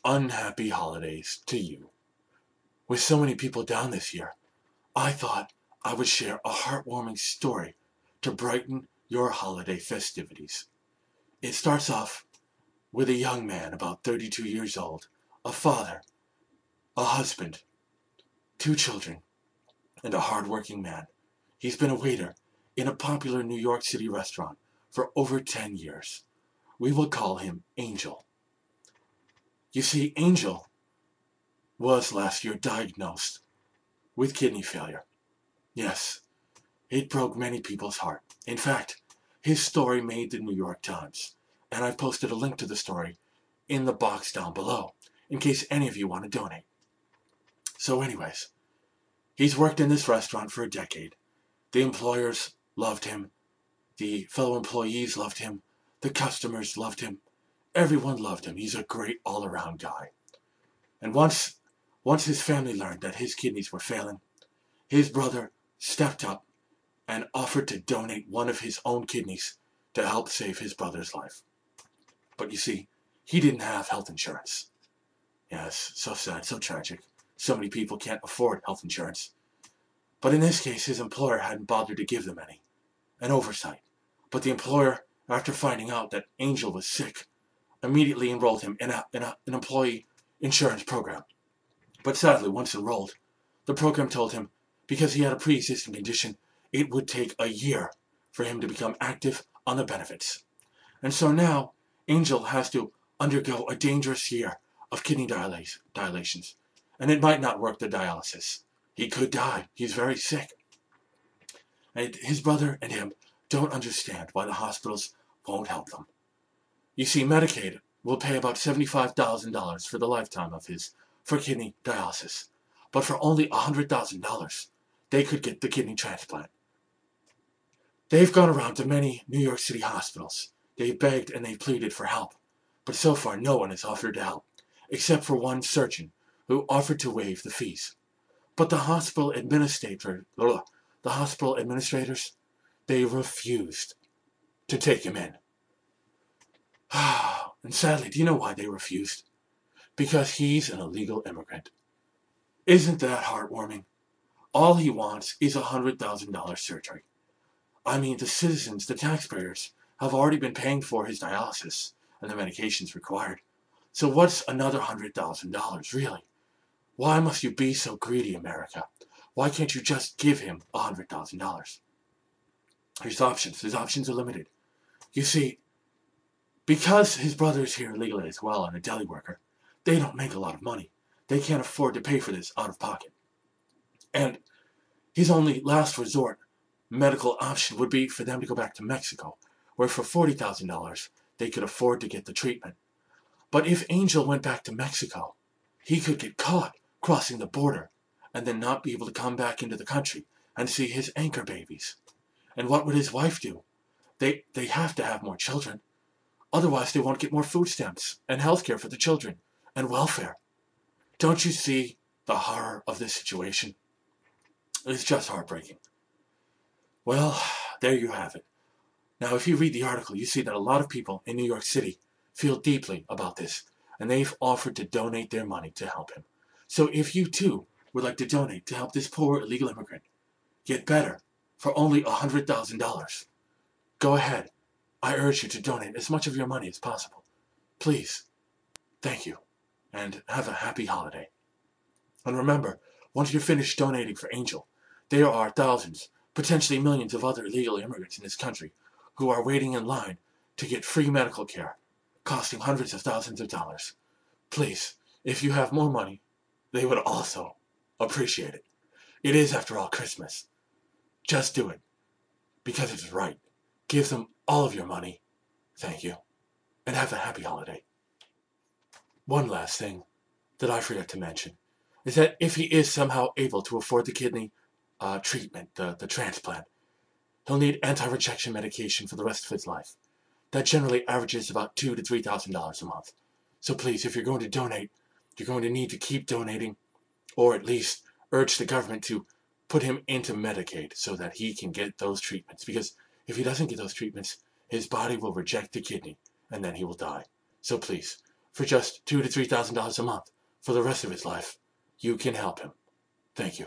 unhappy holidays to you. With so many people down this year, I thought I would share a heartwarming story to brighten your holiday festivities. It starts off with a young man about 32 years old, a father, a husband, 2 children, and a hardworking man. He's been a waiter in a popular New York City restaurant for over 10 years. We will call him Angel. You see, Angel was last year diagnosed with kidney failure. Yes, it broke many people's heart. In fact, his story made the New York Times, and I've posted a link to the story in the box down below, in case any of you want to donate. So anyways, he's worked in this restaurant for a decade. The employers loved him. The fellow employees loved him. The customers loved him. Everyone loved him. He's a great all-around guy. And once his family learned that his kidneys were failing, his brother stepped up and offered to donate one of his own kidneys to help save his brother's life. But you see, he didn't have health insurance. Yes, so sad, so tragic. So many people can't afford health insurance. But in this case, his employer hadn't bothered to give them any. An oversight. But the employer, after finding out that Angel was sick, immediately enrolled him in an employee insurance program. But sadly, once enrolled, the program told him because he had a pre-existing condition, it would take a year for him to become active on the benefits. And so now, Angel has to undergo a dangerous year of kidney dilations. And it might not work the dialysis. He could die. He's very sick. And his brother and him don't understand why the hospitals won't help them. You see, Medicaid will pay about $75,000 for the lifetime of his for kidney dialysis. But for only $100,000, they could get the kidney transplant. They've gone around to many New York City hospitals. They've begged and they've pleaded for help. But so far, no one has offered to help, except for one surgeon who offered to waive the fees. But the hospital administrators, they refused to take him in. And sadly, do you know why they refused? Because he's an illegal immigrant. Isn't that heartwarming? All he wants is $100,000 surgery. I mean, the citizens, the taxpayers, have already been paying for his dialysis and the medications required. So what's another $100,000, really? Why must you be so greedy, America? Why can't you just give him $100,000? His options are limited. You see, because his brother is here illegally as well and a deli worker, they don't make a lot of money. They can't afford to pay for this out of pocket. And his only last resort medical option would be for them to go back to Mexico, where for $40,000 they could afford to get the treatment. But if Angel went back to Mexico, he could get caught crossing the border and then not be able to come back into the country and see his anchor babies. And what would his wife do? They have to have more children. Otherwise, they won't get more food stamps and health care for the children and welfare. Don't you see the horror of this situation? It's just heartbreaking. Well, there you have it. Now, if you read the article, you see that a lot of people in New York City feel deeply about this, and they've offered to donate their money to help him. So if you too would like to donate to help this poor illegal immigrant get better for only $100,000, go ahead. I urge you to donate as much of your money as possible. Please. Thank you. And have a happy holiday. And remember, once you're finished donating for Angel, there are thousands, potentially millions of other illegal immigrants in this country who are waiting in line to get free medical care, costing hundreds of thousands of dollars. Please, if you have more money, they would also appreciate it. It is, after all, Christmas. Just do it, because it's right. Give them all of your money. Thank you. And have a happy holiday. One last thing that I forgot to mention is that if he is somehow able to afford the kidney treatment, the transplant, he'll need anti-rejection medication for the rest of his life. That generally averages about $2,000 to $3,000 a month. So please, if you're going to donate, you're going to need to keep donating, or at least urge the government to put him into Medicaid so that he can get those treatments. Because if he doesn't get those treatments, his body will reject the kidney, and then he will die. So please, for just $2,000 to $3,000 a month for the rest of his life, you can help him. Thank you.